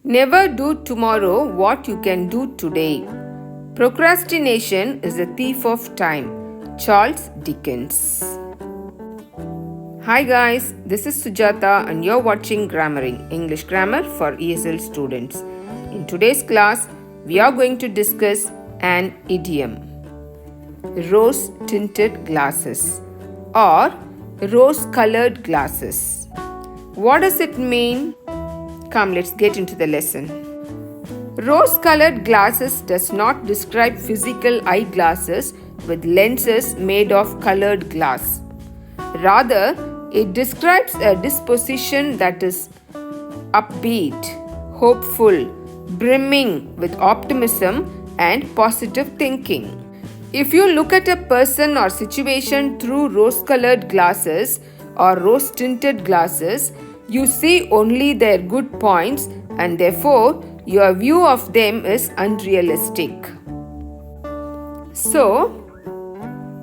Never do tomorrow what you can do today. Procrastination is a thief of time. Charles Dickens. Hi guys, this is Sujata and you're watching GrammarENG, English grammar for ESL students. In today's class, we are going to discuss an idiom. Rose-tinted glasses or rose-colored glasses. What does it mean? Come, let's get into the lesson. Rose-colored glasses does not describe physical eyeglasses with lenses made of colored glass. Rather, it describes a disposition that is upbeat, hopeful, brimming with optimism and positive thinking. If you look at a person or situation through rose-colored glasses or rose-tinted glasses, you see only their good points and therefore your view of them is unrealistic. So,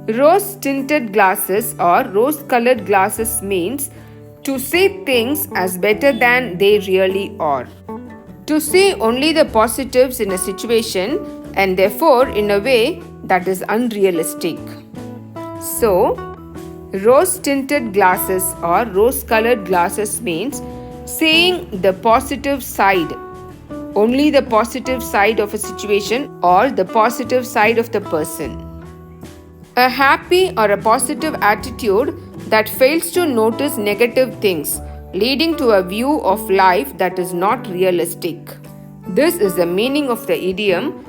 rose-tinted glasses or rose-colored glasses means to see things as better than they really are. To see only the positives in a situation and therefore in a way that is unrealistic. So, rose-tinted glasses or rose-colored glasses means seeing the positive side, only the positive side of a situation or the positive side of the person. A happy or a positive attitude that fails to notice negative things, leading to a view of life that is not realistic. This is the meaning of the idiom,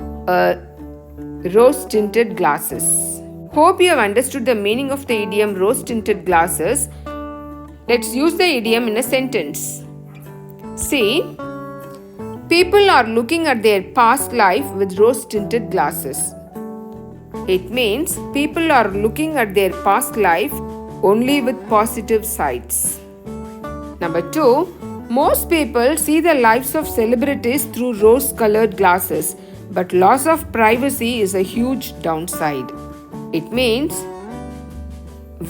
rose-tinted glasses. Hope you have understood the meaning of the idiom rose-tinted glasses. Let's use the idiom in a sentence. See, people are looking at their past life with rose-tinted glasses. It means people are looking at their past life only with positive sides. Number 2, most people see the lives of celebrities through rose-colored glasses, but loss of privacy is a huge downside. It means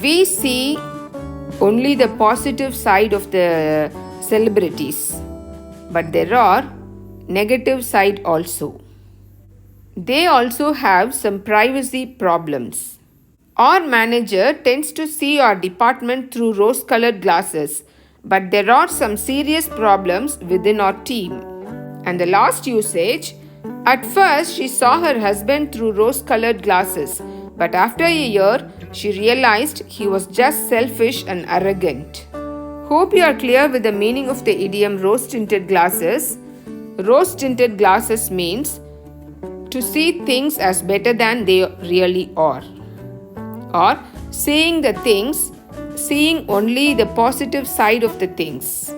we see only the positive side of the celebrities, but there are negative side also. They also have some privacy problems. Our manager tends to see our department through rose-colored glasses, but there are some serious problems within our team. And the last usage, at first she saw her husband through rose-colored glasses, but after a year, she realized he was just selfish and arrogant. Hope you are clear with the meaning of the idiom rose-tinted glasses. Rose-tinted glasses means to see things as better than they really are. Or seeing only the positive side of the things.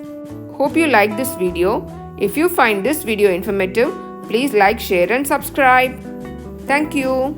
Hope you like this video. If you find this video informative, please like, share and subscribe. Thank you.